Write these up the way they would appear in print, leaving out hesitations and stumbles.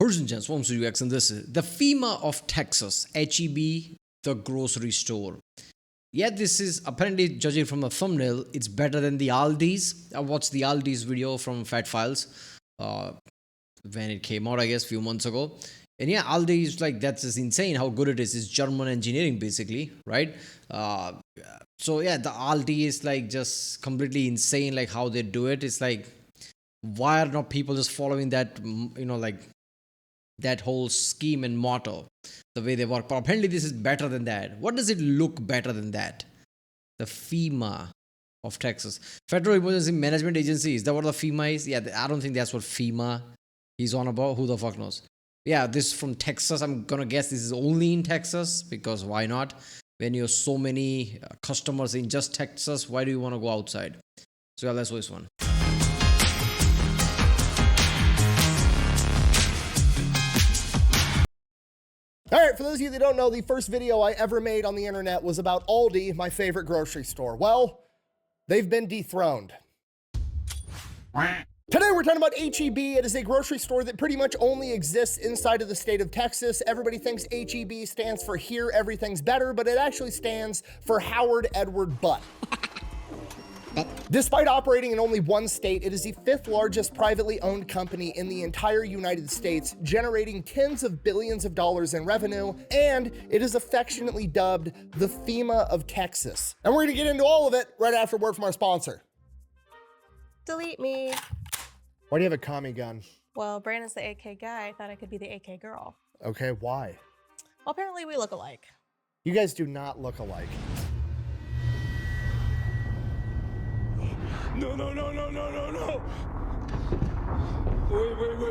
Ladies and gents, welcome to UX, and this is the FEMA of Texas, HEB, the grocery store. Yeah, this is apparently, judging from the thumbnail, it's better than the Aldi's. I watched the Aldi's video from Fat Files when it came out, I guess, a few months ago. And yeah, Aldi is like, that's just insane how good it is. It's German engineering, basically, right? So yeah, the Aldi is like just completely insane, like how they do it. It's like, why are not people just following that, like that whole scheme and motto, the way they work? But apparently this is better than that. What does it look better than that? The FEMA of Texas, Federal Emergency Management Agency. Is that what the FEMA is? Yeah, I don't think that's what FEMA is on about. Who the fuck knows? Yeah, this from Texas. I'm gonna guess this is only in Texas, because why not? When you have so many customers in just Texas, why do you want to go outside? So yeah, let's do this one. All right, for those of you that don't know, the first video I ever made on the internet was about Aldi, my favorite grocery store. Well, they've been dethroned. Today we're talking about HEB. It is a grocery store that pretty much only exists inside of the state of Texas. Everybody thinks HEB stands for Here Everything's Better, but it actually stands for Howard Edward Butt. Despite operating in only one state, it is the fifth largest privately owned company in the entire United States, generating tens of billions of dollars in revenue, and it is affectionately dubbed the FEMA of Texas. And we're gonna get into all of it right after word from our sponsor. Delete me. Why do you have a commie gun? Well, Brandon's the AK guy. I thought I could be the AK girl. Okay, why? Well, apparently we look alike. You guys do not look alike. No.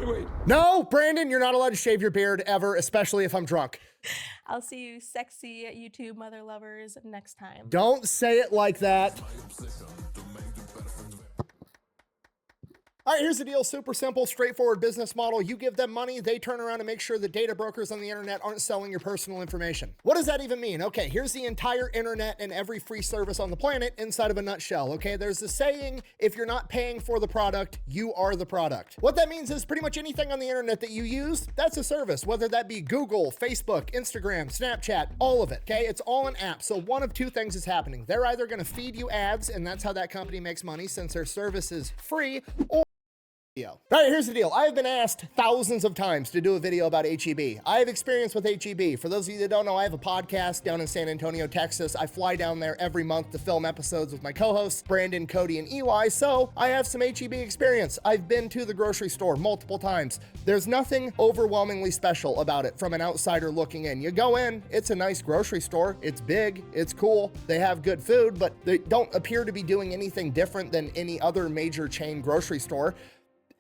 Wait. No, Brandon, you're not allowed to shave your beard ever, especially if I'm drunk. I'll see you sexy YouTube mother lovers next time. Don't say it like that. All right, here's the deal. Super simple, straightforward business model. You give them money, they turn around and make sure the data brokers on the internet aren't selling your personal information. What does that even mean? Okay, here's the entire internet and every free service on the planet inside of a nutshell, okay? There's the saying, if you're not paying for the product, you are the product. What that means is pretty much anything on the internet that you use, that's a service, whether that be Google, Facebook, Instagram, Snapchat, all of it, okay? It's all an app. So one of two things is happening. They're either gonna feed you ads, and that's how that company makes money since their service is free, or all right, here's the deal. I have been asked thousands of times to do a video about HEB. I have experience with HEB. For those of you that don't know, I have a podcast down in San Antonio, Texas. I fly down there every month to film episodes with my co-hosts, Brandon, Cody, and Eli, so I have some HEB experience. I've been to the grocery store multiple times. There's nothing overwhelmingly special about it from an outsider looking in. You go in, it's a nice grocery store. It's big, it's cool, they have good food, but they don't appear to be doing anything different than any other major chain grocery store.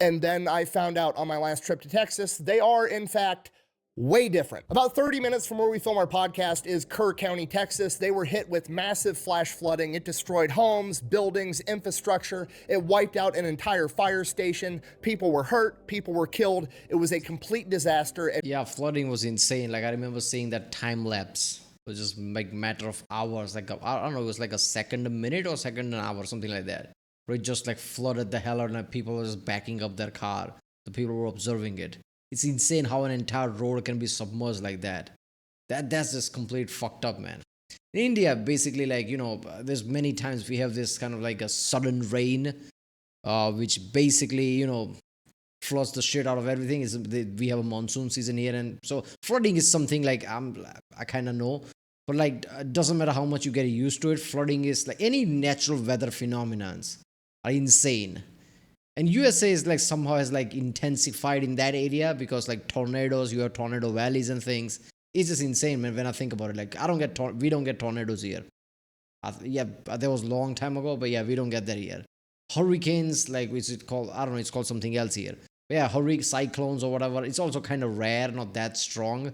And then I found out on my last trip to Texas, they are in fact way different. About 30 minutes from where we film our podcast is Kerr County, Texas. They were hit with massive flash flooding. It destroyed homes, buildings, infrastructure. It wiped out an entire fire station. People were hurt, people were killed. It was a complete disaster. Yeah, flooding was insane. Like I remember seeing that time lapse. It was just like matter of hours. Like I don't know, it was like a second a minute or second an hour, something like that. Where it just like flooded the hell out and people were just backing up their car. The people were observing it. It's insane how an entire road can be submerged like that. That's just complete fucked up, man. In India, basically, like, there's many times we have this kind of like a sudden rain, which basically, floods the shit out of everything. We have a monsoon season here, and so flooding is something like I kind of know. But like, it doesn't matter how much you get used to it. Flooding is like any natural weather phenomenons are insane. And USA is like somehow has like intensified in that area because like tornadoes, you have tornado valleys and things. It's just insane, man, when I think about it. Like we don't get tornadoes here. Yeah, there was a long time ago, but yeah, we don't get that here. Hurricanes, like, which is called, I don't know, it's called something else here. But yeah, hurricane, cyclones or whatever, it's also kind of rare, not that strong.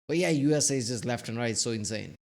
But yeah, USA is just left and right, so insane.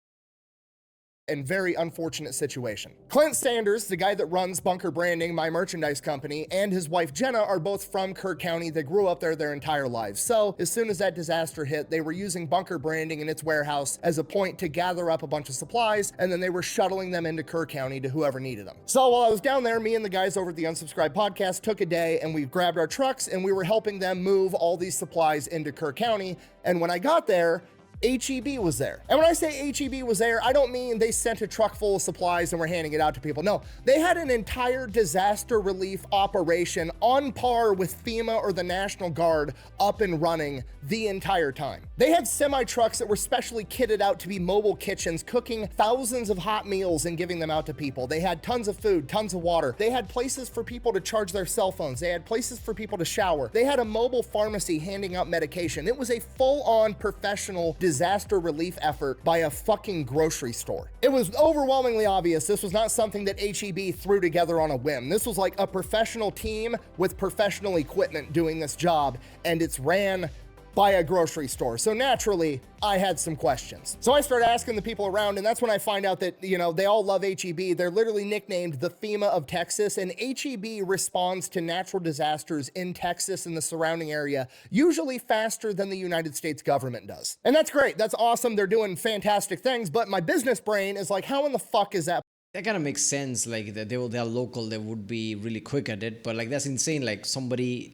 and very unfortunate situation. Clint Sanders, the guy that runs Bunker Branding, my merchandise company, and his wife Jenna are both from Kirk County. They grew up there their entire lives. So as soon as that disaster hit, they were using Bunker Branding in its warehouse as a point to gather up a bunch of supplies, and then they were shuttling them into Kirk County to whoever needed them. So while I was down there, me and the guys over at the Unsubscribed podcast took a day and we grabbed our trucks and we were helping them move all these supplies into Kirk County. And when I got there, HEB was there. And when I say HEB was there, I don't mean they sent a truck full of supplies and were handing it out to people. No, they had an entire disaster relief operation on par with FEMA or the National Guard up and running the entire time. They had semi-trucks that were specially kitted out to be mobile kitchens, cooking thousands of hot meals and giving them out to people. They had tons of food, tons of water. They had places for people to charge their cell phones. They had places for people to shower. They had a mobile pharmacy handing out medication. It was a full-on professional disaster relief effort by a fucking grocery store. It was overwhelmingly obvious this was not something that HEB threw together on a whim. This was like a professional team with professional equipment doing this job, and it's ran by a grocery store. So naturally, I had some questions. So I started asking the people around, and that's when I find out that, they all love HEB. They're literally nicknamed the FEMA of Texas, and HEB responds to natural disasters in Texas and the surrounding area, usually faster than the United States government does. And that's great. That's awesome. They're doing fantastic things, but my business brain is like, how in the fuck is that? That kind of makes sense. Like they're local, they would be really quick at it. But like that's insane. Like somebody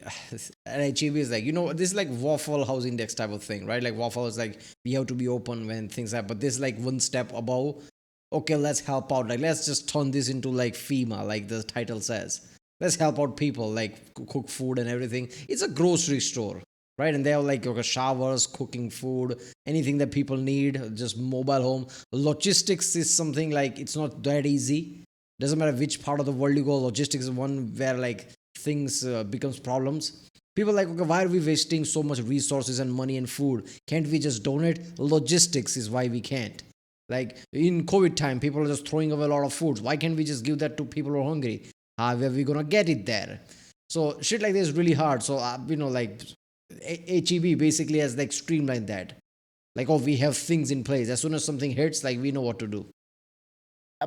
at HEB is like, this is like Waffle House Index type of thing, right? Like Waffle is like we have to be open when things happen. But this is like one step above. Okay, let's help out. Like let's just turn this into like FEMA, like the title says. Let's help out people, like cook food and everything. It's a grocery store, right? And they have like showers, cooking food, anything that people need, just mobile home. Logistics is something like it's not that easy. Doesn't matter which part of the world you go, logistics is one where like things becomes problems. People are like, okay, why are we wasting so much resources and money and food? Can't we just donate? Logistics is why we can't. Like in COVID time, people are just throwing away a lot of food. Why can't we just give that to people who are hungry? How are we gonna get it there? So shit like this is really hard. So like HEB basically has like streamlined that. Like, we have things in place. As soon as something hits, like we know what to do.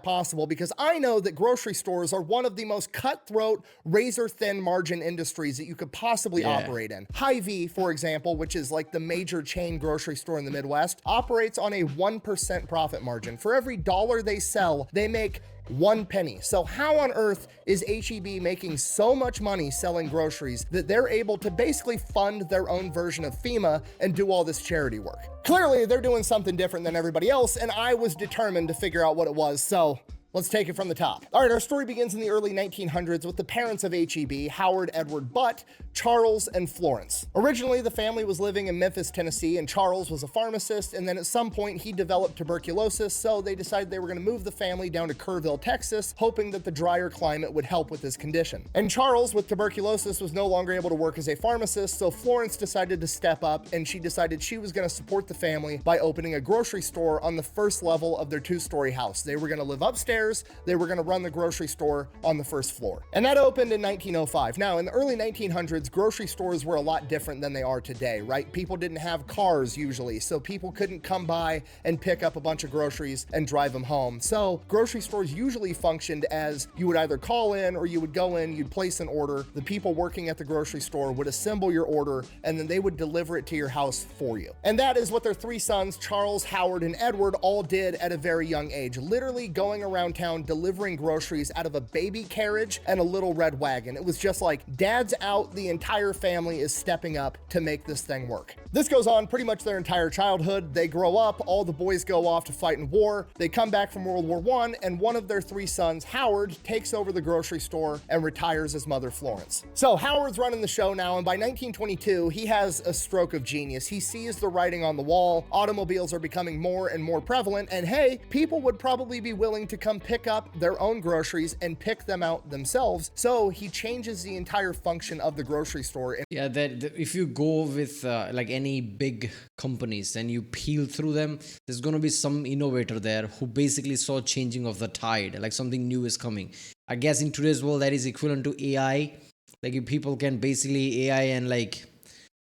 Possible, because I know that grocery stores are one of the most cutthroat, razor-thin margin industries that you could possibly operate in. Hy-Vee, for example, which is like the major chain grocery store in the Midwest, operates on a 1% profit margin. For every dollar they sell, they make 1 penny. So how on earth is HEB making so much money selling groceries that they're able to basically fund their own version of FEMA and do all this charity work? Clearly, they're doing something different than everybody else, and I was determined to figure out what it was, so let's take it from the top. All right, our story begins in the early 1900s with the parents of HEB, Howard Edward Butt, Charles, and Florence. Originally, the family was living in Memphis, Tennessee, and Charles was a pharmacist, and then at some point he developed tuberculosis, so they decided they were going to move the family down to Kerrville, Texas, hoping that the drier climate would help with his condition. And Charles, with tuberculosis, was no longer able to work as a pharmacist, so Florence decided to step up, and she decided she was going to support the family by opening a grocery store on the first level of their 2-story house. They were going to live upstairs, they were going to run the grocery store on the first floor. And that opened in 1905. Now, in the early 1900s, grocery stores were a lot different than they are today, right? People didn't have cars usually, so people couldn't come by and pick up a bunch of groceries and drive them home. So grocery stores usually functioned as you would either call in or you would go in, you'd place an order, the people working at the grocery store would assemble your order, and then they would deliver it to your house for you. And that is what their 3 sons, Charles, Howard, and Edward, all did at a very young age, literally going around town delivering groceries out of a baby carriage and a little red wagon. It was just like, dad's out, the entire family is stepping up to make this thing work. This goes on pretty much their entire childhood. They grow up, all the boys go off to fight in war. They come back from World War I, and one of their 3 sons, Howard, takes over the grocery store and retires his mother, Florence. So Howard's running the show now, and by 1922, he has a stroke of genius. He sees the writing on the wall. Automobiles are becoming more and more prevalent, and hey, people would probably be willing to come pick up their own groceries and pick them out themselves. So he changes the entire function of the grocery store. Yeah, if you go with like any big companies and you peel through them, there's going to be some innovator there who basically saw changing of the tide, like something new is coming. I guess in today's world that is equivalent to AI. Like if people can basically AI and like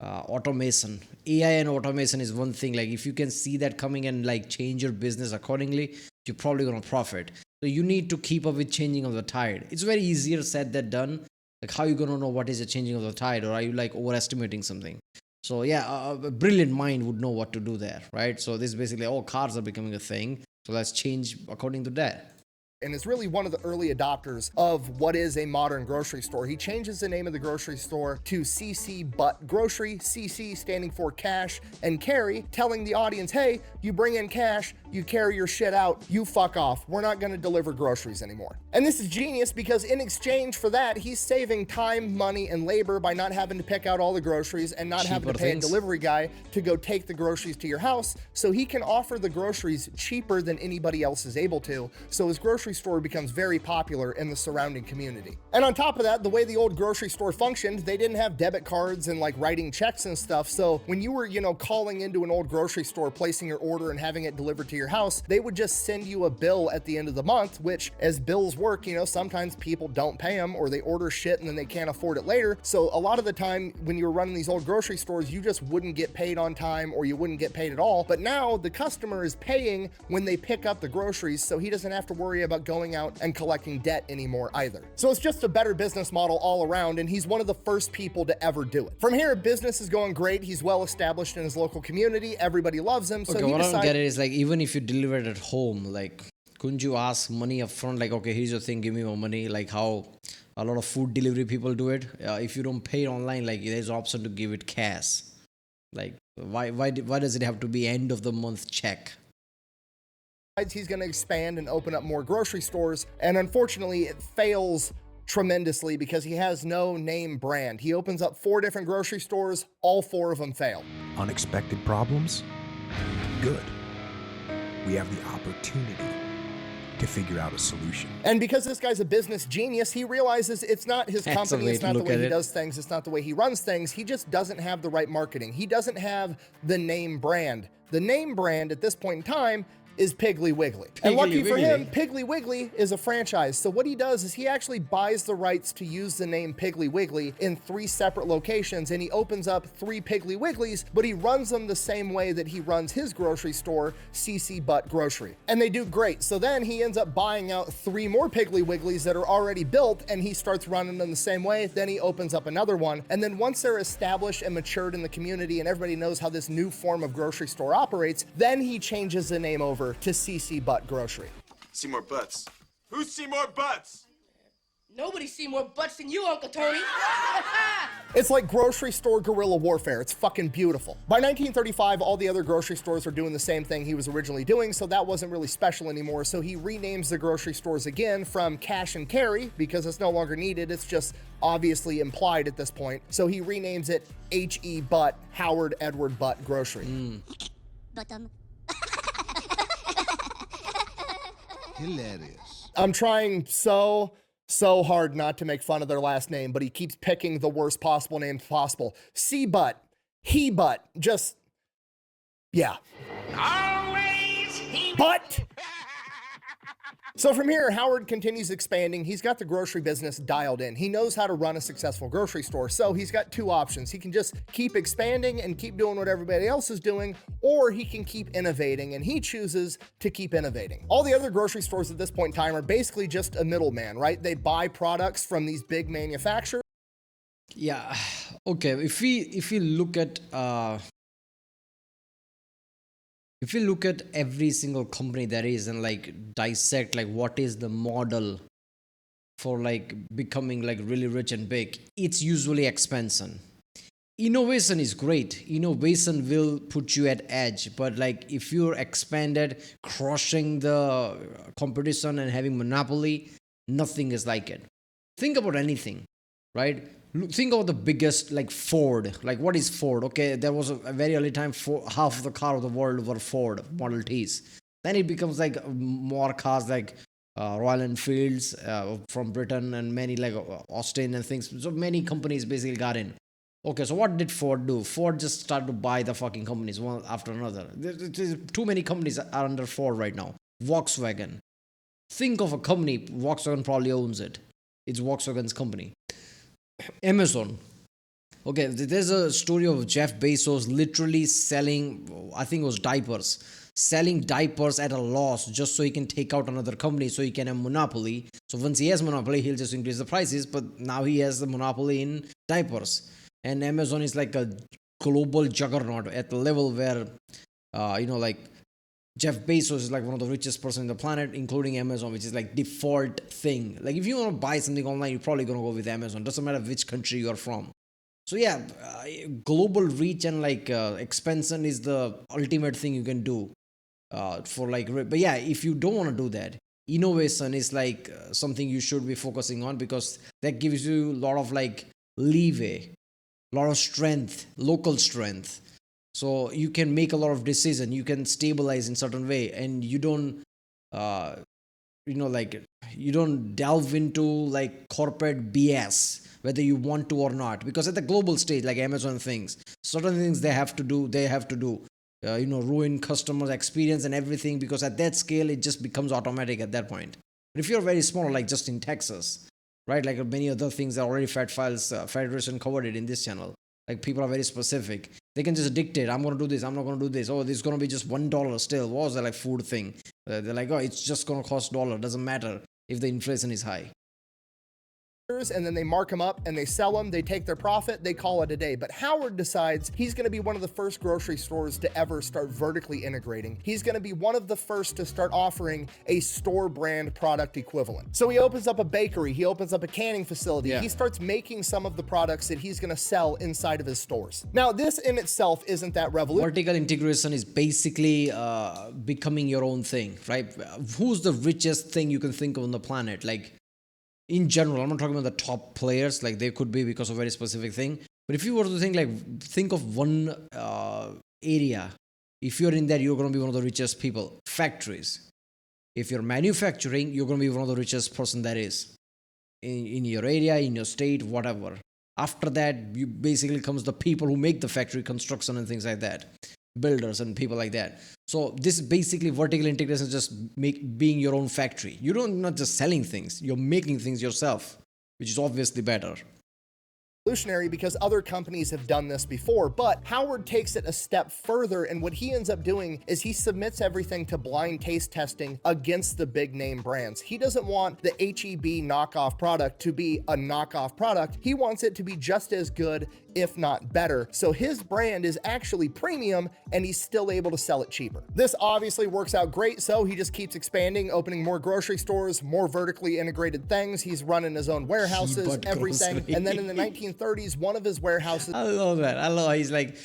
automation. AI and automation is one thing. Like if you can see that coming and like change your business accordingly, you're probably going to profit. So you need to keep up with changing of the tide. It's very easier said than done. Like, how are you going to know what is the changing of the tide, or are you like overestimating something? So yeah, a brilliant mind would know what to do there, right? So this is basically, oh, cars are becoming a thing, so let's change according to that. And is really one of the early adopters of what is a modern grocery store. He changes the name of the grocery store to CC But Grocery, CC standing for cash and carry, telling the audience, hey, you bring in cash, you carry your shit out, you fuck off. We're not going to deliver groceries anymore. And this is genius because in exchange for that, he's saving time, money, and labor by not having to pick out all the groceries and not having to pay a delivery guy to go take the groceries to your house. So he can offer the groceries cheaper than anybody else is able to. So his grocery store becomes very popular in the surrounding community. And on top of that, the way the old grocery store functioned, they didn't have debit cards and like writing checks and stuff. So when you were, calling into an old grocery store, placing your order and having it delivered to your house, they would just send you a bill at the end of the month, which as bills work, sometimes people don't pay them or they order shit and then they can't afford it later. So a lot of the time when you were running these old grocery stores, you just wouldn't get paid on time or you wouldn't get paid at all. But now the customer is paying when they pick up the groceries, so he doesn't have to worry about going out and collecting debt anymore either. So it's just a better business model all around, and he's one of the first people to ever do it. From here, business is going great. He's well established in his local community. Everybody loves him. So okay, he what I don't decided, get it is like, even if you deliver it at home, like, couldn't you ask money up front? Like, okay, here's your thing, give me more money. Like how a lot of food delivery people do it. If you don't pay online, like there's an option to give it cash. Like, why does it have to be end of the month check? he's going to expand and open up more grocery stores. And unfortunately, it fails tremendously because he has no name brand. He opens up 4 different grocery stores. All 4 of them fail. Unexpected problems? Good. We have the opportunity to figure out a solution. And because this guy's a business genius, he realizes it's not his company, it's not the way he does things, it's not the way he runs things. He just doesn't have the right marketing. He doesn't have the name brand. The name brand at this point in time is Piggly Wiggly. And lucky for him, Piggly Wiggly is a franchise. So what he does is he actually buys the rights to use the name Piggly Wiggly in 3 separate locations, and he opens up 3 Piggly Wigglies, but he runs them the same way that he runs his grocery store, CC Butt Grocery. And they do great. So then he ends up buying out 3 more Piggly Wigglies that are already built, and he starts running them the same way. Then he opens up another one. And then once they're established and matured in the community and everybody knows how this new form of grocery store operates, then he changes the name over to CC Butt Grocery. See more butts. Who's see more butts? Nobody see more butts than you, Uncle Tony. It's like grocery store guerrilla warfare. It's fucking beautiful. By 1935, all the other grocery stores are doing the same thing he was originally doing, so that wasn't really special anymore. So he renames the grocery stores again from cash and carry because it's no longer needed. It's just obviously implied at this point. So he renames it H.E. Butt, Howard Edward Butt Grocery. Hilarious. I'm trying so hard not to make fun of their last name, but he keeps picking the worst possible names possible. C-Butt, He-Butt, just, yeah. Always he. But so from here, Howard continues expanding. He's got the grocery business dialed in. He knows how to run a successful grocery store. So he's got 2 options. He can just keep expanding and keep doing what everybody else is doing, or he can keep innovating, and he chooses to keep innovating. All the other grocery stores at this point in time are basically just a middleman, right? They buy products from these big manufacturers. Yeah. Okay. If we look at every single company there is and like dissect like what is the model for like becoming like really rich and big, it's usually expansion. Innovation is great. Innovation will put you at edge, but like if you're expanded, crushing the competition and having monopoly, nothing is like it. Think about anything, right? Think about the biggest, like Ford. Like, what is Ford? Okay, there was a very early time, half of the car of the world were Ford Model Ts. Then it becomes like more cars like Royal Enfields from Britain and many like Austin and things. So many companies basically got in. Okay, so what did Ford do? Ford just started to buy the fucking companies one after another. There's too many companies are under Ford right now. Volkswagen. Think of a company, Volkswagen probably owns it. It's Volkswagen's company. Amazon. Okay, there's a story of Jeff Bezos literally selling, I think it was diapers, selling diapers at a loss just so he can take out another company so he can have monopoly. So once he has monopoly, he'll just increase the prices, but now he has the monopoly in diapers. And Amazon is like a global juggernaut at the level where, like Jeff Bezos is like one of the richest person in the planet, including Amazon, which is like default thing. Like if you want to buy something online, you're probably going to go with Amazon. Doesn't matter which country you're from. So yeah, global reach and like expansion is the ultimate thing you can do but yeah, if you don't want to do that, innovation is like something you should be focusing on, because that gives you a lot of like leeway, a lot of strength, local strength. So you can make a lot of decision, you can stabilize in certain way, and you don't you don't delve into like corporate BS whether you want to or not, because at the global stage, like Amazon things, certain things they have to do, ruin customers experience and everything, because at that scale it just becomes automatic at that point. But if you're very small, like just in Texas, right, like many other things that already Federation covered it in this channel, like people are very specific, they can just dictate, I'm going to do this, I'm not going to do this, oh, this is going to be just $1 still. What was that like food thing? They're like, oh, it's just going to cost $1, doesn't matter if the inflation is high. And then they mark them up and they sell them, they take their profit, they call it a day. But Howard decides he's going to be one of the first grocery stores to ever start vertically integrating. He's going to be one of the first to start offering a store brand product equivalent. So he opens up a bakery, he opens up a canning facility, he starts making some of the products that he's going to sell inside of his stores. Now, this in itself isn't that revolutionary. Vertical integration is basically becoming your own thing, right? Who's the richest thing you can think of on the planet? Like, in general, I'm not talking about the top players, like they could be because of a very specific thing. But if you were to think of one area, if you're in there, you're going to be one of the richest people. Factories. If you're manufacturing, you're going to be one of the richest person that is in your area, in your state, whatever. After that, you basically comes the people who make the factory, construction and things like that. Builders and people like that. So this is basically vertical integration, is just being your own factory. You're not just selling things, you're making things yourself, which is obviously better. Because other companies have done this before, but Howard takes it a step further, and what he ends up doing is he submits everything to blind taste testing against the big name brands. He doesn't want the HEB knockoff product to be a knockoff product. He wants it to be just as good, if not better. So his brand is actually premium and he's still able to sell it cheaper. This obviously works out great, so he just keeps expanding, opening more grocery stores, more vertically integrated things. He's running his own warehouses, everything. Grocery. And then in the 1930s, one of his warehouses... I love that. I love how he's like...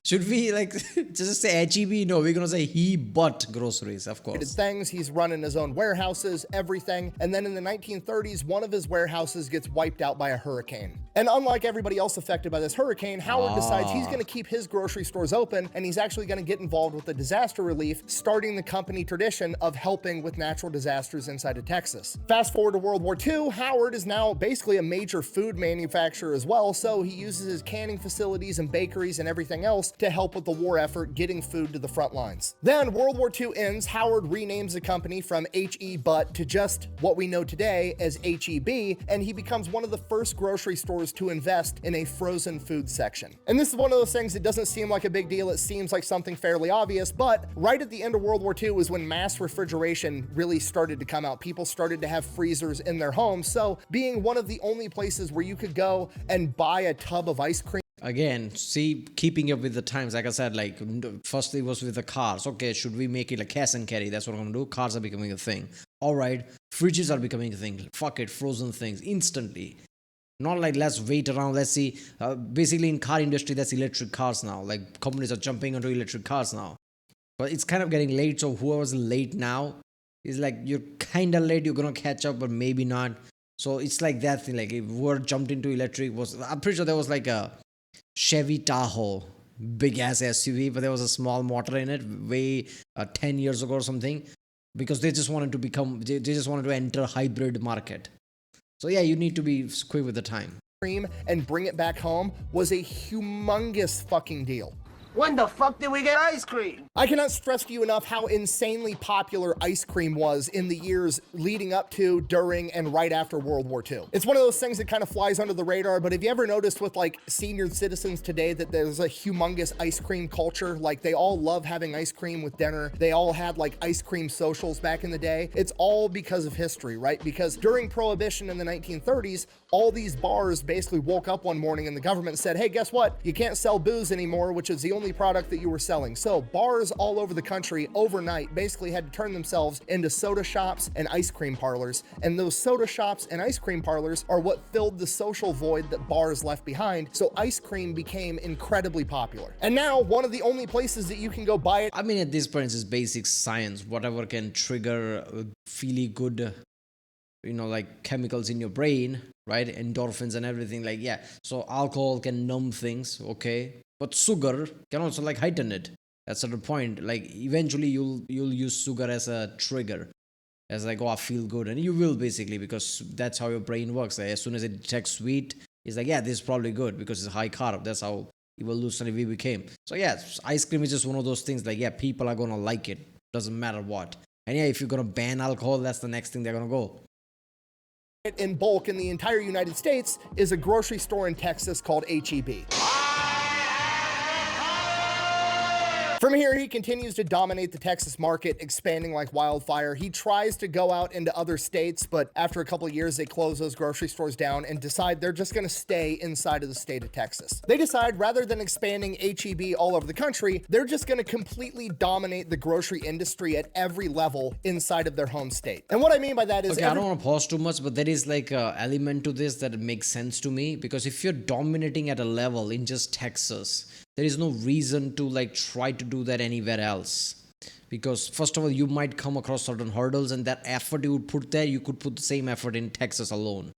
Should we like just say HEB? No, we're gonna say he bought groceries, of course. Things. He's running his own warehouses, everything. And then in the 1930s, one of his warehouses gets wiped out by a hurricane. And unlike everybody else affected by this hurricane, Howard decides he's going to keep his grocery stores open, and he's actually going to get involved with the disaster relief, starting the company tradition of helping with natural disasters inside of Texas. Fast forward to World War II, Howard is now basically a major food manufacturer as well, so he uses his canning facilities and bakeries and everything else to help with the war effort, getting food to the front lines. Then World War II ends, Howard renames the company from HE Butt to just what we know today as HEB, and he becomes one of the first grocery stores to invest in a frozen food section. And this is one of those things that doesn't seem like a big deal, it seems like something fairly obvious, but right at the end of World War II was when mass refrigeration really started to come out. People started to have freezers in their homes, so being one of the only places where you could go and buy a tub of ice cream. Again, see, keeping up with the times, like I said, like first it was with the cars. Okay, should we make it like cash and carry? That's what I'm gonna do. Cars are becoming a thing. All right, fridges are becoming a thing. Fuck it, frozen things instantly. Not like let's wait around, let's see. Basically in car industry, that's electric cars now. Like companies are jumping onto electric cars now. But it's kind of getting late, so whoever's late now is like, you're kind of late, you're gonna catch up, but maybe not. So it's like that thing, like if whoever jumped into electric I'm pretty sure there was like a Chevy Tahoe, big ass SUV, but there was a small motor in it way 10 years ago or something, because they just wanted to enter hybrid market. So yeah, you need to be quick with the time. And bring it back home was a humongous fucking deal. When the fuck did we get ice cream? I cannot stress to you enough how insanely popular ice cream was in the years leading up to, during, and right after World War II. It's one of those things that kind of flies under the radar, but have you ever noticed with like senior citizens today that there's a humongous ice cream culture? Like they all love having ice cream with dinner. They all had like ice cream socials back in the day. It's all because of history, right? Because during Prohibition in the 1930s, all these bars basically woke up one morning and the government said, hey, guess what? You can't sell booze anymore, which is the only product that you were selling. So bars all over the country overnight basically had to turn themselves into soda shops and ice cream parlors. And those soda shops and ice cream parlors are what filled the social void that bars left behind. So ice cream became incredibly popular. And now one of the only places that you can go buy it. I mean, at this point, it's just basic science. Whatever can trigger feely good, like chemicals in your brain, right? Endorphins and everything. Like, yeah. So alcohol can numb things, okay? But sugar can also like heighten it. That's the point. Like, eventually you'll use sugar as a trigger. As like, oh, I feel good. And you will basically, because that's how your brain works. Like, as soon as it detects sweet, it's like, yeah, this is probably good because it's high carb. That's how evolutionary we became. So yeah, ice cream is just one of those things like, yeah, people are gonna like it. Doesn't matter what. And yeah, if you're gonna ban alcohol, that's the next thing they're gonna go. In bulk in the entire United States is a grocery store in Texas called HEB. From here, he continues to dominate the Texas market, expanding like wildfire. He tries to go out into other states, but after a couple of years, they close those grocery stores down and decide they're just going to stay inside of the state of Texas. They decide rather than expanding HEB all over the country, they're just going to completely dominate the grocery industry at every level inside of their home state. And what I mean by that is... Okay, I don't want to pause too much, but there is like an element to this that makes sense to me, because if you're dominating at a level in just Texas, there is no reason to like try to do that anywhere else, because first of all, you might come across certain hurdles, and that effort you would put there, you could put the same effort in Texas alone.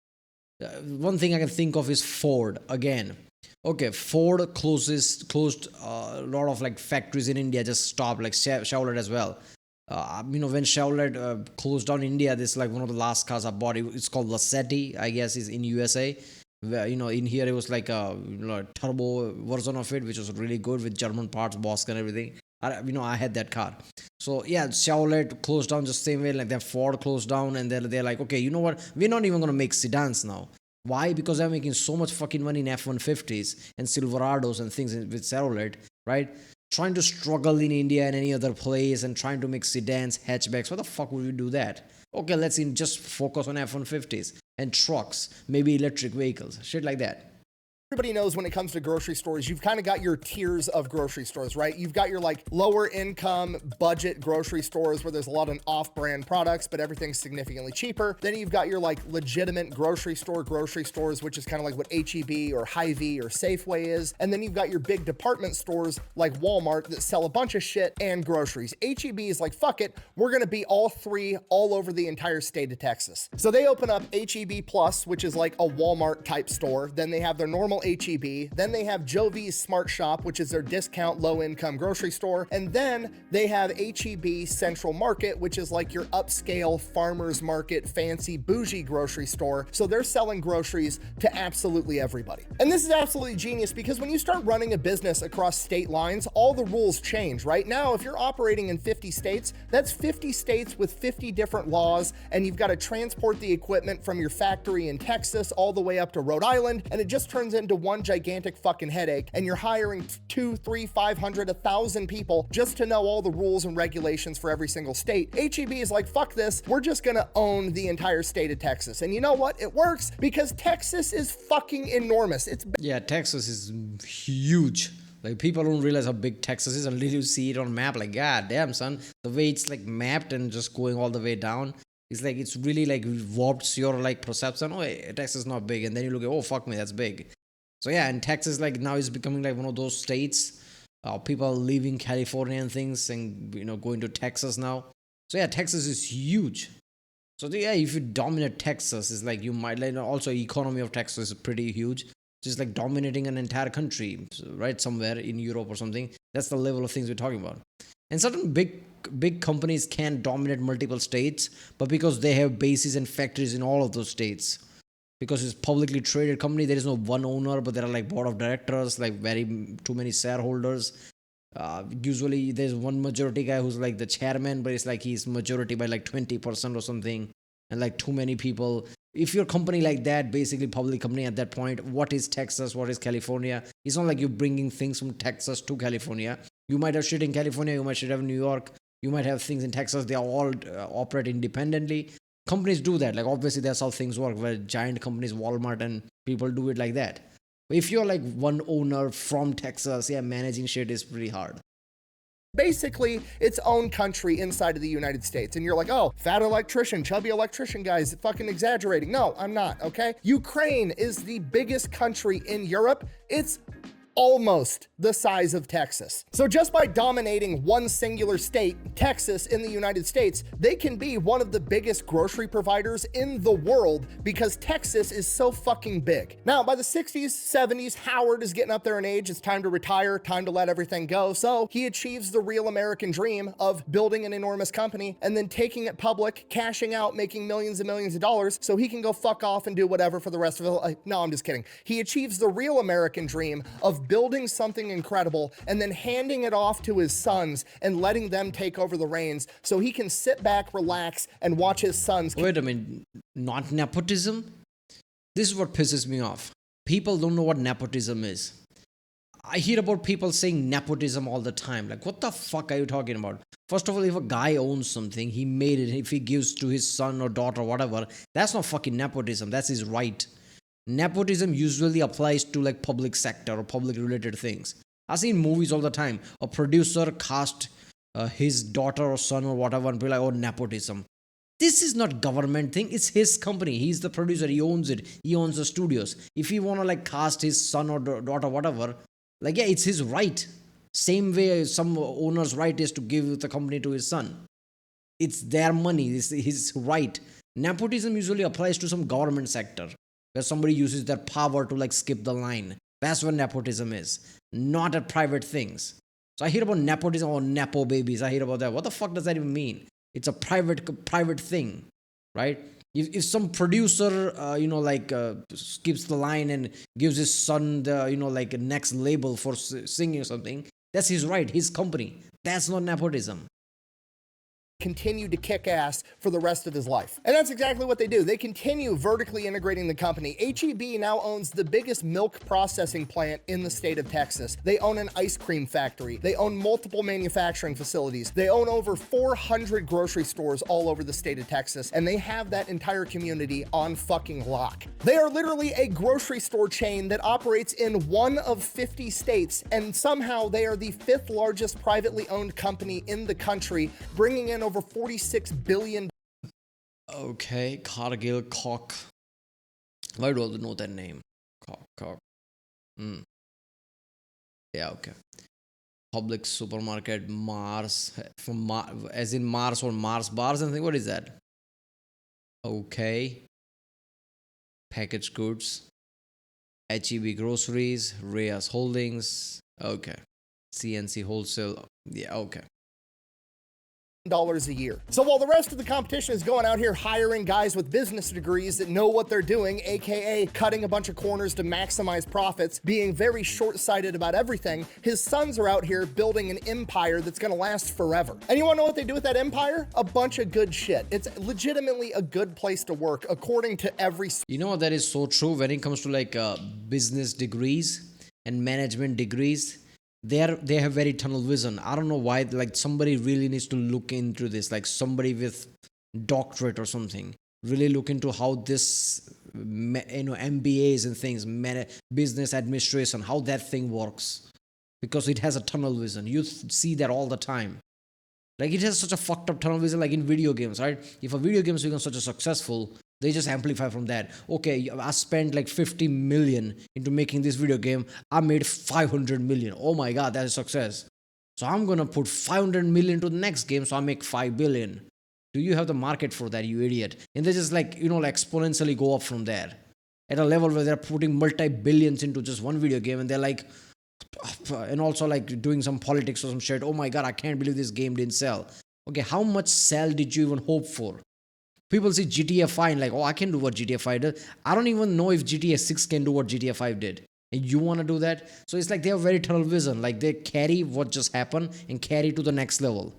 One thing I can think of is Ford again. Okay, Ford closed a lot of like factories in India, just stopped, like Chevrolet as well. When Chevrolet closed down India, this is like one of the last cars I bought. It's called Lacetti, I guess, is in USA. Where, in here it was like a turbo version of it, which was really good with German parts, Bosch and everything. I had that car. So yeah, Chevrolet closed down just same way, like their Ford closed down, and they're like, okay, you know what? We're not even gonna make sedans now. Why? Because they're making so much fucking money in F-150s and Silverados and things with Chevrolet, right? Trying to struggle in India and any other place and trying to make sedans, hatchbacks. Why the fuck would we do that? Okay, let's just focus on F-150s and trucks, maybe electric vehicles, shit like that. Everybody knows when it comes to grocery stores, you've kind of got your tiers of grocery stores, right? You've got your like lower income budget grocery stores where there's a lot of off-brand products, but everything's significantly cheaper. Then you've got your like legitimate grocery stores, which is kind of like what HEB or Hy-Vee or Safeway is. And then you've got your big department stores like Walmart that sell a bunch of shit and groceries. HEB is like, fuck it, we're gonna be all three all over the entire state of Texas. So they open up HEB Plus, which is like a Walmart type store. Then they have their normal HEB. Then they have Jovi's Smart Shop, which is their discount low-income grocery store. And then they have HEB Central Market, which is like your upscale farmers market, fancy bougie grocery store. So they're selling groceries to absolutely everybody. And this is absolutely genius, because when you start running a business across state lines, all the rules change, right? Now, if you're operating in 50 states, that's 50 states with 50 different laws, and you've got to transport the equipment from your factory in Texas all the way up to Rhode Island, and it just turns into one gigantic fucking headache, and you're hiring 2, 3, 500, 1,000 people just to know all the rules and regulations for every single state. HEB is like, fuck this, we're just gonna own the entire state of Texas. And you know what? It works because Texas is fucking enormous. Yeah, Texas is huge. Like, people don't realize how big Texas is until you see it on map. Like, god damn, son, the way it's like mapped and just going all the way down, it's like, it's really like warps your like perception. Oh, hey, Texas is not big, and then you look at, oh fuck me, that's big. So yeah, and Texas like now is becoming like one of those states. People are leaving California and things and going to Texas now. So yeah, Texas is huge. So yeah, if you dominate Texas, it's like you might like also economy of Texas is pretty huge. Just like dominating an entire country, right? Somewhere in Europe or something. That's the level of things we're talking about. And certain big companies can dominate multiple states, but because they have bases and factories in all of those states. Because it's publicly traded company, there is no one owner, but there are like board of directors, like too many shareholders. Usually there's one majority guy who's like the chairman, but it's like he's majority by like 20% or something, and like too many people. If you're a company like that, basically public company at that point, what is Texas? What is California? It's not like you're bringing things from Texas to California. You might have shit in California, you might shit have in New York, you might have things in Texas. They all operate independently. Companies do that. Like obviously that's how things work. Where giant companies, Walmart and people do it like that. But if you're like one owner from Texas, yeah, managing shit is pretty hard. Basically its own country inside of the United States. And you're like, oh, fat electrician, chubby electrician guy's fucking exaggerating. No, I'm not, okay? Ukraine is the biggest country in Europe. It's almost the size of Texas. So just by dominating one singular state, Texas in the United States, they can be one of the biggest grocery providers in the world because Texas is so fucking big. Now, by the 60s, 70s, Howard is getting up there in age. It's time to retire, time to let everything go. So he achieves the real American dream of building an enormous company and then taking it public, cashing out, making millions and millions of dollars so he can go fuck off and do whatever for the rest of his life. No, I'm just kidding. He achieves the real American dream of building something incredible and then handing it off to his sons and letting them take over the reins so he can sit back, relax, and watch his sons. Wait a minute, not nepotism? This is what pisses me off. People don't know what nepotism is. I hear about people saying nepotism all the time. Like, what the fuck are you talking about? First of all, if a guy owns something, he made it, if he gives to his son or daughter or whatever, that's not fucking nepotism, that's his right. Nepotism usually applies to like public sector or public related things. I see in movies all the time, a producer cast his daughter or son or whatever and be like, oh, nepotism. This is not government thing, it's his company. He's the producer, he owns it, he owns the studios. If he want to like cast his son or daughter, whatever, like yeah, it's his right. Same way some owner's right is to give the company to his son. It's their money, it's his right. Nepotism usually applies to some government sector, where somebody uses their power to like skip the line. That's what nepotism is, not at private things. So I hear about nepotism or nepo babies. I hear about that. What the fuck does that even mean? It's a private thing, right? If some producer, skips the line and gives his son the, like a next label for singing or something, that's his right, his company. That's not nepotism. Continue to kick ass for the rest of his life. And that's exactly what they do. They continue vertically integrating the company. HEB now owns the biggest milk processing plant in the state of Texas. They own an ice cream factory. They own multiple manufacturing facilities. They own over 400 grocery stores all over the state of Texas, and they have that entire community on fucking lock. They are literally a grocery store chain that operates in one of 50 states, and somehow they are the 5th largest privately owned company in the country, bringing in over $46 billion. Okay, Cargill Cock. Why do I know that name? Cock. Yeah, okay. Public supermarket, Mars, as in Mars or Mars bars and thing. What is that? Okay. Packaged goods. HEB Groceries, Reyes Holdings. Okay. CNC Wholesale. Yeah, okay. $1 a year. So while the rest of the competition is going out here hiring guys with business degrees that know what they're doing, aka cutting a bunch of corners to maximize profits, being very short-sighted about everything, his sons are out here building an empire that's gonna last forever. And you wanna know what they do with that empire? A bunch of good shit. It's legitimately a good place to work, according to every... You know what, that is so true when it comes to like business degrees and management degrees. They have very tunnel vision. I don't know why, like somebody really needs to look into this, like somebody with doctorate or something, really look into how this, MBAs and things, business administration, how that thing works, because it has a tunnel vision. You see that all the time. Like it has such a fucked up tunnel vision, like in video games, right? If a video game is become such a successful, they just amplify from that. Okay, I spent like 50 million into making this video game. I made 500 million. Oh my God, that's a success. So I'm going to put 500 million to the next game, so I make 5 billion. Do you have the market for that, you idiot? And they just like, like exponentially go up from there. At a level where they're putting multi-billions into just one video game, and they're like, and also like doing some politics or some shit. Oh my God, I can't believe this game didn't sell. Okay, how much sell did you even hope for? People see GTA 5 and like, oh, I can do what GTA 5 does. I don't even know if GTA 6 can do what GTA 5 did. and you want to do that. So it's like they have very tunnel vision, like they carry what just happened and carry to the next level,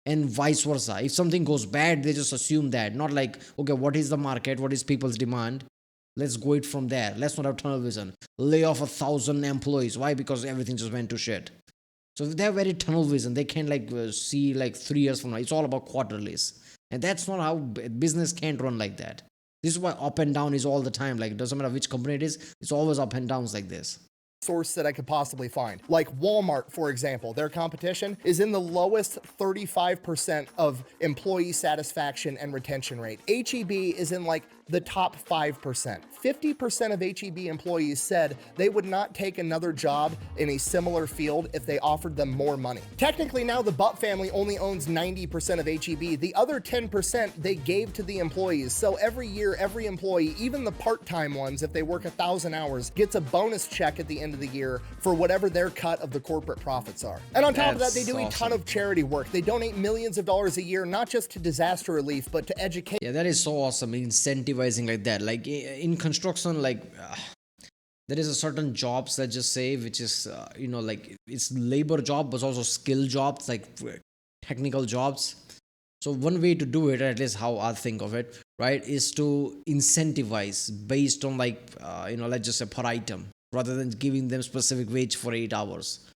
and vice versa. If something goes bad, they just assume that, not like, okay, what is the market, what is people's demand, let's go it from there. Let's not have tunnel vision, lay off 1,000 employees. Why? Because everything just went to shit. So they have very tunnel vision. They can see like 3 years from now. It's all about quarterlies, and that's not how business can't run like that. This is why up and down is all the time. Like, it doesn't matter which company it is, it's always up and downs like this. Source that I could possibly find. Like Walmart, for example, their competition is in the lowest 35% of employee satisfaction and retention rate. HEB is in like the top 5%. 50% of HEB employees said they would not take another job in a similar field if they offered them more money. Technically now the Butt family only owns 90% of HEB. The other 10% they gave to the employees. So every year, every employee, even the part-time ones, if they work 1,000 hours, gets a bonus check at the end of the year for whatever their cut of the corporate profits are. And on top of that, they do a ton of charity work. They donate millions of dollars a year, not just to disaster relief, but to education. Yeah, that is so awesome. Incentivizing like that. Like in construction, there is a certain jobs that just say, which is, like it's labor job, but also skill jobs, like technical jobs. So one way to do it, at least how I think of it, right, is to incentivize based on let's just say per item, rather than giving them specific wage for 8 hours.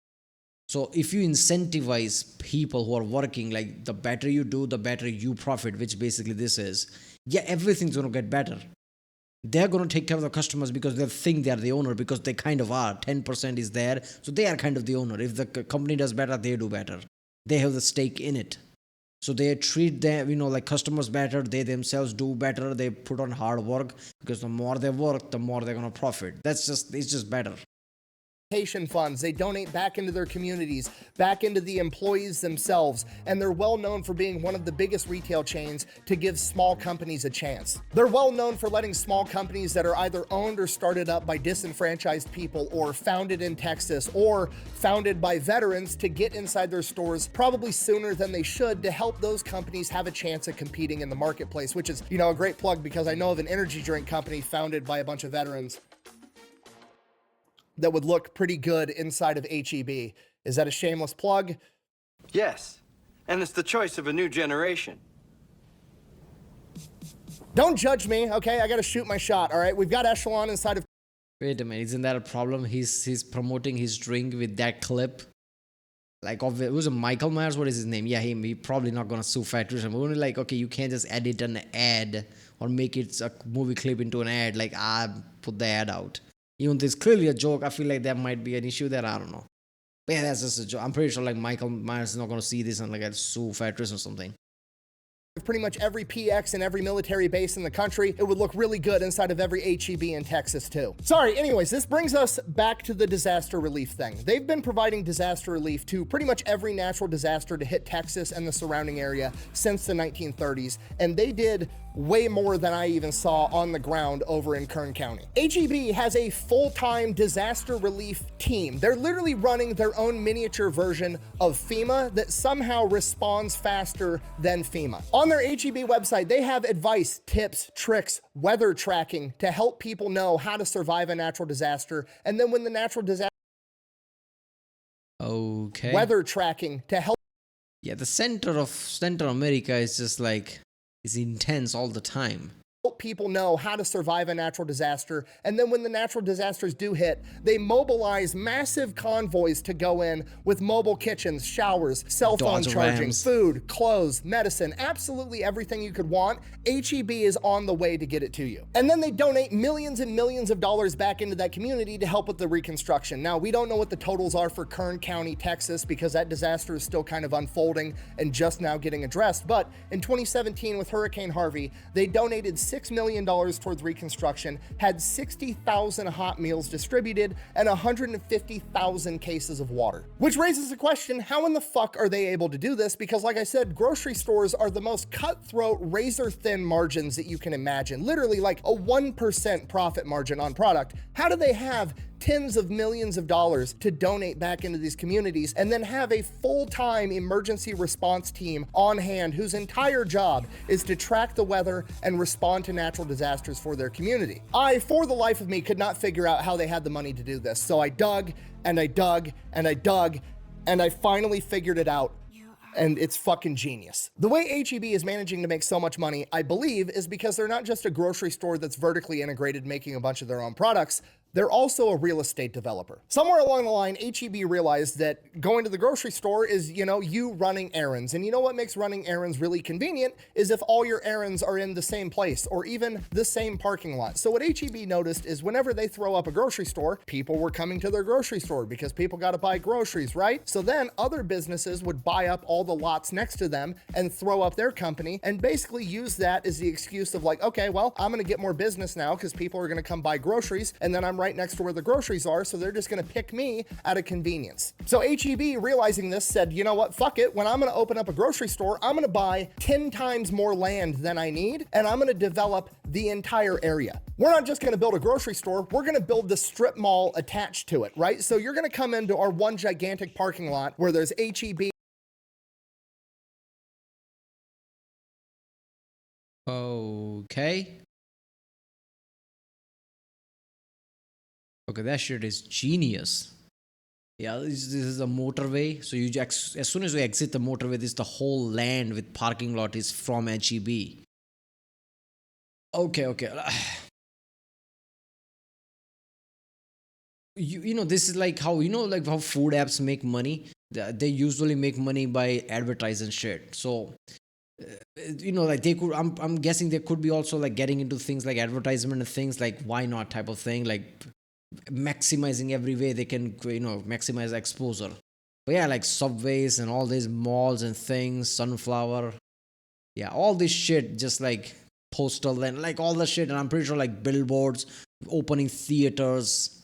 So if you incentivize people who are working, like the better you do, the better you profit, which basically this is, yeah, everything's going to get better. They're going to take care of the customers because they think they're the owner, because they kind of are. 10% is there, so they are kind of the owner. If the company does better, they do better. They have the stake in it. So they treat them, like customers better. They themselves do better. They put on hard work, because the more they work, the more they're going to profit. It's just better. Funds. They donate back into their communities, back into the employees themselves, and they're well known for being one of the biggest retail chains to give small companies a chance. They're well known for letting small companies that are either owned or started up by disenfranchised people, or founded in Texas, or founded by veterans, to get inside their stores probably sooner than they should, to help those companies have a chance at competing in the marketplace, which is, a great plug, because I know of an energy drink company founded by a bunch of veterans that would look pretty good inside of HEB. Is that a shameless plug? Yes, and it's the choice of a new generation. Don't judge me, okay? I gotta shoot my shot, all right? We've got Echelon inside of... Wait a minute, isn't that a problem? He's promoting his drink with that clip. Like, it was a Michael Myers, what is his name? Yeah, him. He probably not gonna sue Factory. We're only like, okay, you can't just edit an ad or make it a movie clip into an ad. Like, put the ad out. Even though it's clearly a joke, I feel like there might be an issue there. I don't know. But yeah, that's just a joke. I'm pretty sure like Michael Myers is not going to see this and like sue Factories or something. Pretty much every PX and every military base in the country. It would look really good inside of every HEB in Texas too. Sorry, anyways, this brings us back to the disaster relief thing. They've been providing disaster relief to pretty much every natural disaster to hit Texas and the surrounding area since the 1930s, and they did way more than I even saw on the ground over in Kern County. HEB has a full-time disaster relief team. They're literally running their own miniature version of FEMA that somehow responds faster than FEMA. On their HEB website, they have advice, tips, tricks, weather tracking to help people know how to survive a natural disaster. And then when the natural disaster... Okay. Weather tracking to help... Yeah, the center of Central America is just like... is intense all the time. Help people know how to survive a natural disaster, and then when the natural disasters do hit, they mobilize massive convoys to go in with mobile kitchens, showers, cell phone charging, food, clothes, medicine, absolutely everything you could want. HEB is on the way to get it to you. And then they donate millions and millions of dollars back into that community to help with the reconstruction. Now, we don't know what the totals are for Kern County, Texas, because that disaster is still kind of unfolding and just now getting addressed. But in 2017 with Hurricane Harvey, they donated $6 million towards reconstruction, had 60,000 hot meals distributed, and 150,000 cases of water. Which raises the question, how in the fuck are they able to do this? Because like I said, grocery stores are the most cutthroat, razor-thin margins that you can imagine. Literally like a 1% profit margin on product. How do they have tens of millions of dollars to donate back into these communities, and then have a full-time emergency response team on hand whose entire job is to track the weather and respond to natural disasters for their community. I, for the life of me, could not figure out how they had the money to do this. So I dug and I dug and I dug, and I finally figured it out. And it's fucking genius. The way HEB is managing to make so much money, I believe, is because they're not just a grocery store that's vertically integrated making a bunch of their own products. They're also a real estate developer. Somewhere along the line, HEB realized that going to the grocery store is, you running errands. And you know what makes running errands really convenient is if all your errands are in the same place or even the same parking lot. So what HEB noticed is whenever they throw up a grocery store, people were coming to their grocery store because people got to buy groceries, right? So then other businesses would buy up all the lots next to them and throw up their company and basically use that as the excuse of like, okay, well, I'm going to get more business now because people are going to come buy groceries, and then I'm right next to where the groceries are, so they're just going to pick me out of convenience. So HEB, realizing this, said, you know what, fuck it. When I'm going to open up a grocery store, I'm going to buy 10 times more land than I need, and I'm going to develop the entire area. We're not just going to build a grocery store, we're going to build the strip mall attached to it, right? So you're going to come into our one gigantic parking lot where there's HEB. Okay. Okay, that shit is genius. Yeah, this is a motorway. So as soon as you exit the motorway, the whole land with parking lot is from HEB. Okay. This is like how how food apps make money. They usually make money by advertising shit. So like they could. I'm guessing they could be also like getting into things like advertisement and things like why not type of thing, like maximizing every way they can, maximize exposure. But yeah, like subways and all these malls and things, Sunflower, yeah, all this shit, just like postal and like all the shit. And I'm pretty sure like billboards, opening theaters,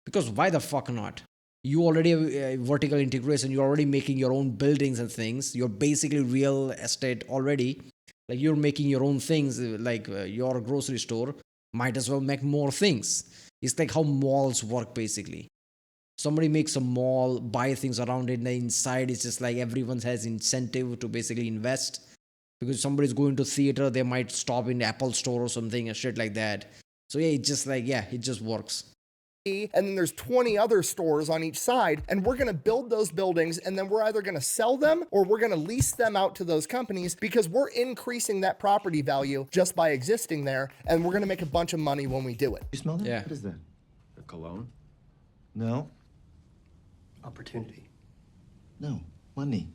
because why the fuck not? You already have vertical integration. You're already making your own buildings and things. You're basically real estate already. Like you're making your own things, like your grocery store might as well make more things. It's like how malls work basically. Somebody makes a mall, buy things around it, and the inside it's just like everyone has incentive to basically invest. Because somebody's going to theater, they might stop in Apple store or something and shit like that. So yeah, it's just like, yeah, it just works. And then there's 20 other stores on each side, and we're going to build those buildings, and then we're either going to sell them or we're going to lease them out to those companies because we're increasing that property value just by existing there, and we're going to make a bunch of money when we do it. You smell that? Yeah. What is that? The cologne? No. Opportunity. No. Money.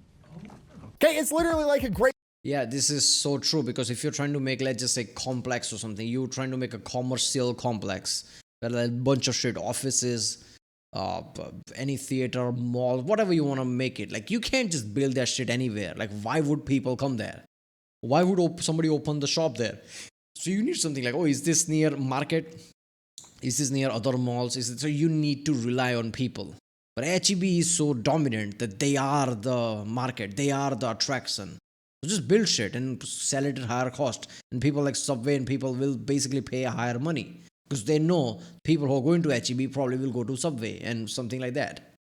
Okay, it's literally like a great Yeah, this is so true, because if you're trying to make, let's just say, complex or something, you're trying to make a commercial complex where a bunch of shit, offices, any theater, mall, whatever you want to make it. Like, you can't just build that shit anywhere. Like, why would people come there? Why would somebody open the shop there? So you need something like, oh, is this near market? Is this near other malls? So you need to rely on people. But HEB is so dominant that they are the market. They are the attraction. So just build shit and sell it at higher cost. And people like Subway and people will basically pay a higher money. Because they know people who are going to HEB probably will go to Subway and something like that.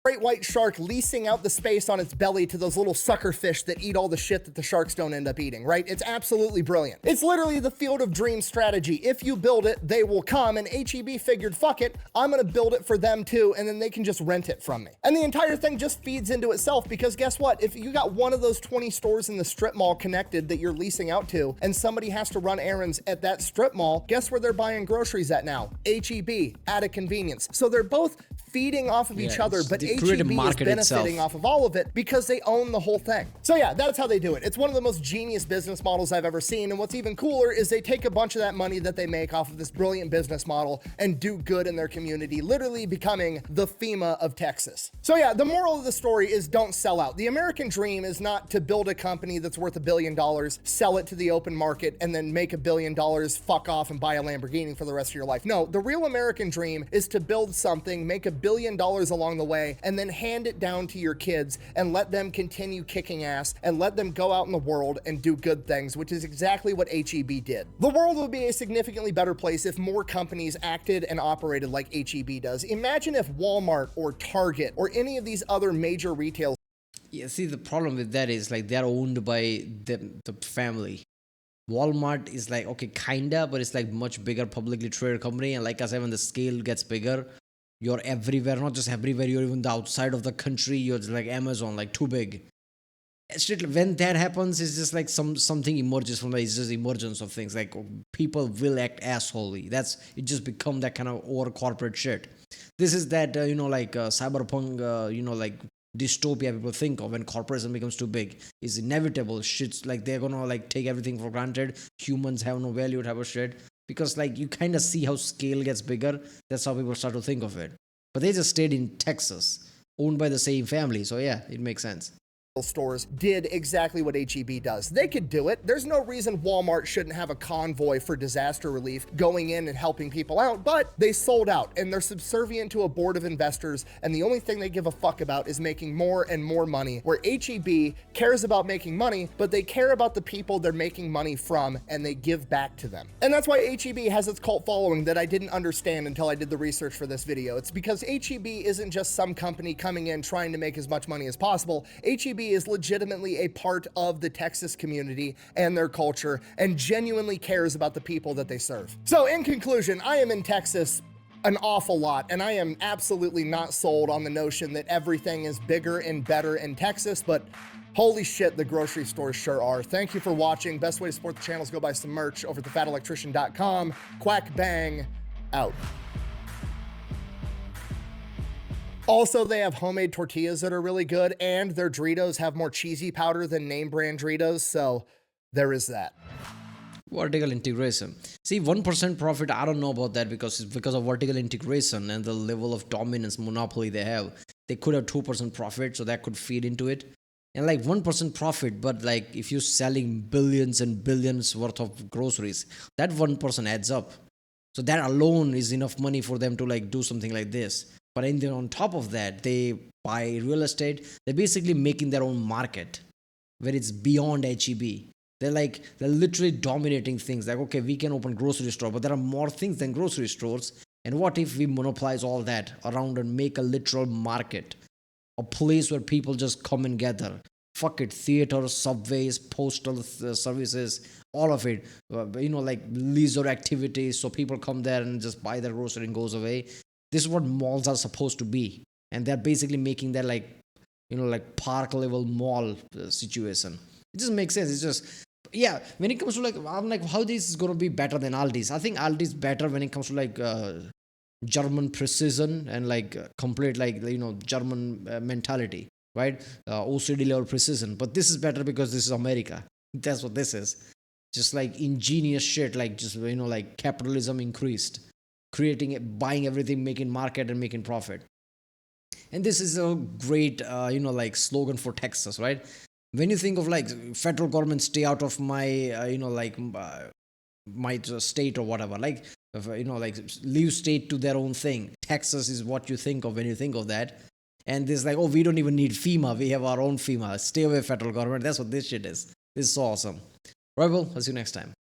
great white shark leasing out the space on its belly to those little sucker fish that eat all the shit that the sharks don't end up eating, right? It's absolutely brilliant. It's literally the field of dreams strategy. If you build it, they will come, and HEB figured, fuck it, I'm gonna build it for them too, and then they can just rent it from me. And the entire thing just feeds into itself, because guess what? If you got one of those 20 stores in the strip mall connected that you're leasing out to, and somebody has to run errands at that strip mall, guess where they're buying groceries at now? HEB, at a convenience. So they're both feeding off of each other, but HEB is benefiting off of all of it because they own the whole thing. So yeah, that's how they do it. It's one of the most genius business models I've ever seen. And what's even cooler is they take a bunch of that money that they make off of this brilliant business model and do good in their community, literally becoming the FEMA of Texas. So yeah, the moral of the story is don't sell out. The American dream is not to build a company that's worth $1 billion, sell it to the open market, and then make $1 billion, fuck off and buy a Lamborghini for the rest of your life. No, the real American dream is to build something, make $1 billion along the way, and then hand it down to your kids and let them continue kicking ass and let them go out in the world and do good things, which is exactly what HEB did. The world would be a significantly better place if more companies acted and operated like HEB does. Imagine if Walmart or Target or any of these other major retail. Yeah, see, the problem with that is like they're owned by the family. Walmart is like, okay, kinda, but it's like much bigger publicly traded company. And like I said, when the scale gets bigger, you're everywhere, not just everywhere, you're even the outside of the country. You're just like Amazon, like too big. Shit, when that happens, it's just like something emerges from that. It's just emergence of things. Like people will act assholey. It just become that kind of over corporate shit. This is that, like cyberpunk, like dystopia people think of when corporation becomes too big. It's inevitable. Shit's like they're gonna like take everything for granted. Humans have no value type of shit. Because like you kind of see how scale gets bigger. That's how people start to think of it. But they just stayed in Texas, owned by the same family. So yeah, it makes sense. Stores did exactly what HEB does. They could do it. There's no reason Walmart shouldn't have a convoy for disaster relief going in and helping people out, but they sold out and they're subservient to a board of investors, and the only thing they give a fuck about is making more and more money, where HEB cares about making money, but they care about the people they're making money from and they give back to them. And that's why HEB has its cult following that I didn't understand until I did the research for this video. It's because HEB isn't just some company coming in trying to make as much money as possible. HEB is legitimately a part of the Texas community and their culture and genuinely cares about the people that they serve. So in conclusion, I am in Texas an awful lot, and I am absolutely not sold on the notion that everything is bigger and better in Texas, but holy shit, the grocery stores sure are. Thank you for watching. Best way to support the channel is go buy some merch over at thefatelectrician.com. Quack bang, out. Also, they have homemade tortillas that are really good, and their Doritos have more cheesy powder than name brand Doritos, so there is that. Vertical integration. See, 1% profit, I don't know about that because it's because of vertical integration and the level of dominance, monopoly they have. They could have 2% profit, so that could feed into it. And like 1% profit, but like if you're selling billions and billions worth of groceries, that 1% adds up. So that alone is enough money for them to like do something like this. But then on top of that, they buy real estate. They're basically making their own market where it's beyond HEB. They're literally dominating things. Like, okay, we can open grocery store, but there are more things than grocery stores. And what if we monopolize all that around and make a literal market? A place where people just come and gather. Fuck it, theaters, subways, postal services, all of it. Like leisure activities. So people come there and just buy their grocery and goes away. This is what malls are supposed to be. And they're basically making that like park level mall situation. It just makes sense. It's just, yeah, when it comes to like, I'm like, how this is going to be better than Aldi's? I think Aldi's better when it comes to like German precision and like complete like, German mentality, right? OCD level precision. But this is better because this is America. That's what this is. Just like ingenious shit, like just, like capitalism increased. Creating it, buying everything, making market and making profit. And this is a great, like slogan for Texas, right? When you think of like federal government, stay out of my, my state or whatever, like, like leave state to their own thing. Texas is what you think of when you think of that. And this like, oh, we don't even need FEMA. We have our own FEMA. Stay away, federal government. That's what this shit is. This is so awesome. Right, well, I'll see you next time.